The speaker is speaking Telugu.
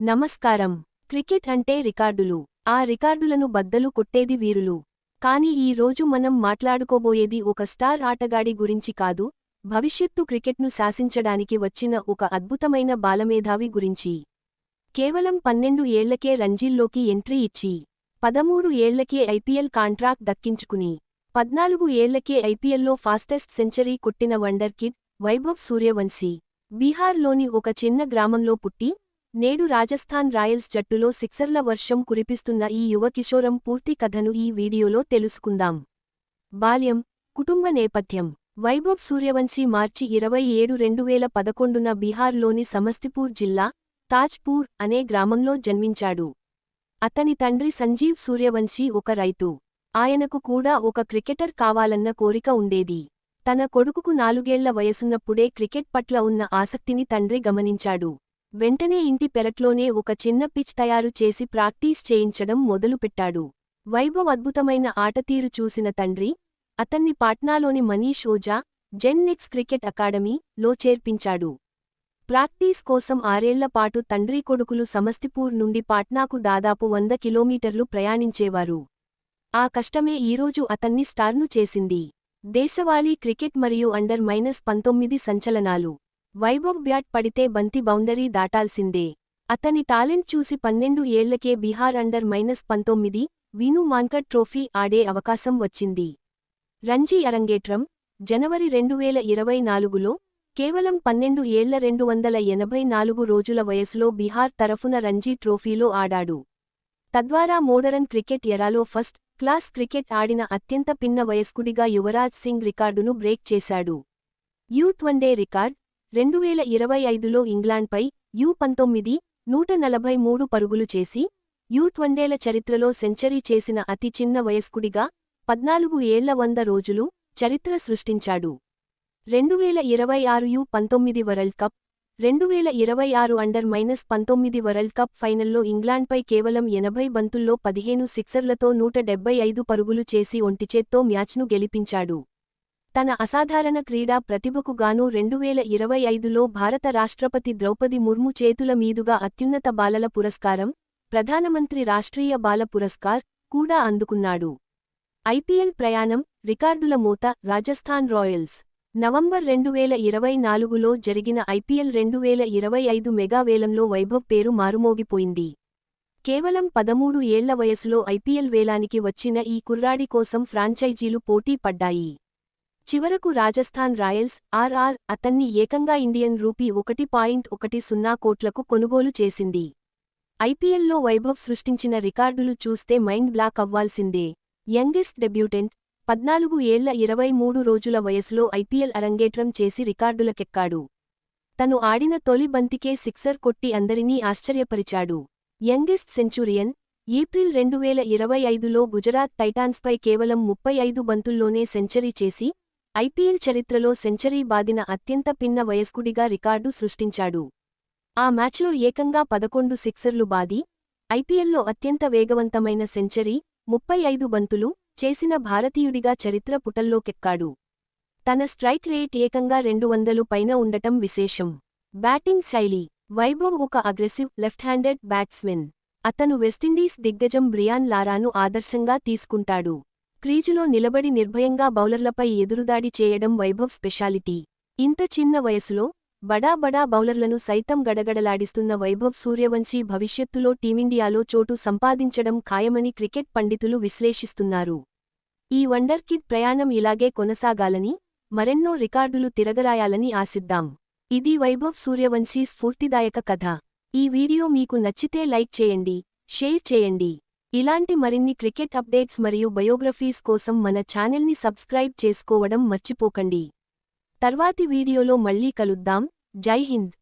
నమస్కారం. క్రికెట్ అంటే రికార్డులు. ఆ రికార్డులను బద్దలు కొట్టేది వీరులు. కానీ ఈ రోజు మనం మాట్లాడుకోబోయేది ఒక స్టార్ ఆటగాడి గురించి కాదు, భవిష్యత్తు క్రికెట్ను శాసించడానికి వచ్చిన ఒక అద్భుతమైన బాలమేధావి గురించి. కేవలం 12 ఏళ్లకే రంజీల్లోకి ఎంట్రీ ఇచ్చి, 13 ఏళ్లకే ఐపీఎల్ కాంట్రాక్ట్ దక్కించుకుని, 14 ఏళ్లకే ఐపీఎల్లో ఫాస్టెస్ట్ సెంచరీ కొట్టిన వండర్ కిడ్ వైభవ్ సూర్యవంశీ. బీహార్లోని ఒక చిన్న గ్రామంలో పుట్టి, నేడు రాజస్థాన్ రాయల్స్ జట్టులో సిక్సర్ల వర్షం కురిపిస్తున్న ఈ యువ కిషోరం పూర్తి కథను ఈ వీడియోలో తెలుసుకుందాం. బాల్యం, కుటుంబ నేపథ్యం. వైభవ్ సూర్యవంశీ మార్చి 27, 2011న బీహార్లోని సమస్తిపూర్ జిల్లా, తాజ్పూర్ అనే గ్రామంలో జన్మించాడు. అతని తండ్రి సంజీవ్ సూర్యవంశీ ఒక రైతు. ఆయనకు కూడా ఒక క్రికెటర్ కావాలన్న కోరిక ఉండేది. తన కొడుకుకు 4 ఏళ్ల వయసున్నప్పుడే క్రికెట్ పట్ల ఉన్న ఆసక్తిని తండ్రి గమనించాడు. వెంటనే ఇంటి పెరట్లోనే ఒక చిన్న పిచ్ తయారు చేసి ప్రాక్టీస్ చేయించడం మొదలుపెట్టాడు. వైభవ్ అద్భుతమైన ఆటతీరు చూసిన తండ్రి, అతన్ని పాట్నాలోని మనీష్ ఓజా జెన్నెక్స్ క్రికెట్ అకాడమీలో చేర్పించాడు. ప్రాక్టీస్ కోసం 6 ఏళ్ల పాటు తండ్రి కొడుకులు సమస్తిపూర్ నుండి పాట్నాకు దాదాపు 100 కిలోమీటర్లు ప్రయాణించేవారు. ఆ కష్టమే ఈరోజు అతన్ని స్టార్ను చేసింది. దేశవాళీ క్రికెట్ మరియు అండర్-19 సంచలనాలు. వైభవ్ బ్యాట్ పడితే బంతి బౌండరీ దాటాల్సిందే. అతని టాలెంట్ చూసి 12 ఏళ్లకే బీహార్ అండర్-19 వీను మాన్కడ్ ట్రోఫీ ఆడే అవకాశం వచ్చింది. రంజీ అరంగేట్రం జనవరి 2024లో కేవలం 12 ఏళ్ల 284 రోజుల వయసులో బీహార్ తరఫున రంజీ ట్రోఫీలో ఆడాడు. తద్వారా మోడరన్ క్రికెట్ ఎరాలో ఫస్ట్ క్లాస్ క్రికెట్ ఆడిన అత్యంత పిన్న వయస్కుడిగా యువరాజ్ సింగ్ రికార్డును బ్రేక్ చేశాడు. యూత్ వన్డే రికార్డ్ 2025లో ఇంగ్లాండ్పై U19 143 పరుగులు చేసి, యూత్ వన్డేల చరిత్రలో సెంచరీ చేసిన అతి చిన్న వయస్కుడిగా 14 ఏళ్ల 100 రోజులు చరిత్ర సృష్టించాడు. 2026 U19 world cup, 2026 under-19 world cup ఫైనల్లో ఇంగ్లాండ్పై కేవలం 80 బంతుల్లో 15 సిక్సర్లతో 175 పరుగులు చేసి ఒంటిచేత్తో మ్యాచ్ను గెలిపించాడు. తన అసాధారణ క్రీడా ప్రతిభకు గాను 2025లో భారత రాష్ట్రపతి ద్రౌపది ముర్ము చేతుల మీదుగా అత్యున్నత బాలల పురస్కారం, ప్రధానమంత్రి రాష్ట్రీయ బాల పురస్కార్ కూడా అందుకున్నాడు. ఐపీఎల్ ప్రయాణం, రికార్డుల మోత. రాజస్థాన్ రాయల్స్. నవంబర్ 2024లో జరిగిన ఐపీఎల్ 2025 మెగా వేలంలో వైభవ్ పేరు మారుమోగిపోయింది. కేవలం 13 ఏళ్ల వయసులో ఐపీఎల్ వేలానికి వచ్చిన ఈ కుర్రాడి కోసం ఫ్రాంచైజీలు పోటీ పడ్డాయి. చివరకు రాజస్థాన్ రాయల్స్ ఆర్ఆర్ అతన్ని ఏకంగా ఇండియన్ రూపీ 1.10 కోట్లకు కొనుగోలు చేసింది. ఐపీఎల్లో వైభవ్ సృష్టించిన రికార్డులు చూస్తే మైండ్ బ్లాక్ అవ్వాల్సిందే. యంగెస్ట్ డెబ్యూటెంట్, 14 ఏళ్ల 23 రోజుల వయసులో ఐపీఎల్ అరంగేట్రం చేసి రికార్డులకెక్కాడు. తను ఆడిన తొలి బంతికే సిక్సర్ కొట్టి అందరినీ ఆశ్చర్యపరిచాడు. యంగెస్ట్ సెంచురియన్, ఏప్రిల్ 2025లో గుజరాత్ టైటాన్స్పై కేవలం 35 బంతుల్లోనే సెంచరీ చేసి, ఐపీఎల్ చరిత్రలో సెంచరీ బాదిన అత్యంత పిన్న వయస్కుడిగా రికార్డు సృష్టించాడు. ఆ మ్యాచ్లో ఏకంగా 11 సిక్సర్లు బాది, ఐపీఎల్లో అత్యంత వేగవంతమైన సెంచరీ, 35 బంతులు చేసిన భారతీయుడిగా చరిత్ర పుటల్లోకెక్కాడు. తన స్ట్రైక్ రేట్ ఏకంగా 200 పైన ఉండటం విశేషం. బ్యాటింగ్ శైలి. వైభవ్ ఒక అగ్రెసివ్ లెఫ్ట్ హ్యాండెడ్ బ్యాట్స్మెన్. అతను వెస్టిండీస్ దిగ్గజం బ్రియాన్ లారాను ఆదర్శంగా తీసుకుంటాడు. క్రీజులో నిలబడి నిర్భయంగా బౌలర్లపై ఎదురుదాడి చేయడం వైభవ్ స్పెషాలిటీ. ఇంత చిన్న వయసులో బడా బౌలర్లను సైతం గడగడలాడిస్తున్న వైభవ్ సూర్యవంశీ భవిష్యత్తులో టీమిండియాలో చోటు సంపాదించడం ఖాయమని క్రికెట్ పండితులు విశ్లేషిస్తున్నారు. ఈ వండర్ కిడ్ ప్రయాణం ఇలాగే కొనసాగాలని, మరెన్నో రికార్డులు తిరగరాయాలని ఆశిద్దాం. ఇది వైభవ్ సూర్యవంశీ స్ఫూర్తిదాయక కథ. ఈ వీడియో మీకు నచ్చితే లైక్ చేయండి, షేర్ చేయండి. ఇలాంటి మరిన్ని క్రికెట్ అప్డేట్స్ మరియు బయోగ్రఫీస్ కోసం మన ఛానల్ని సబ్స్క్రైబ్ చేసుకోవడం మర్చిపోకండి. తర్వాతి వీడియోలో మళ్ళీ కలుద్దాం. జై హింద్.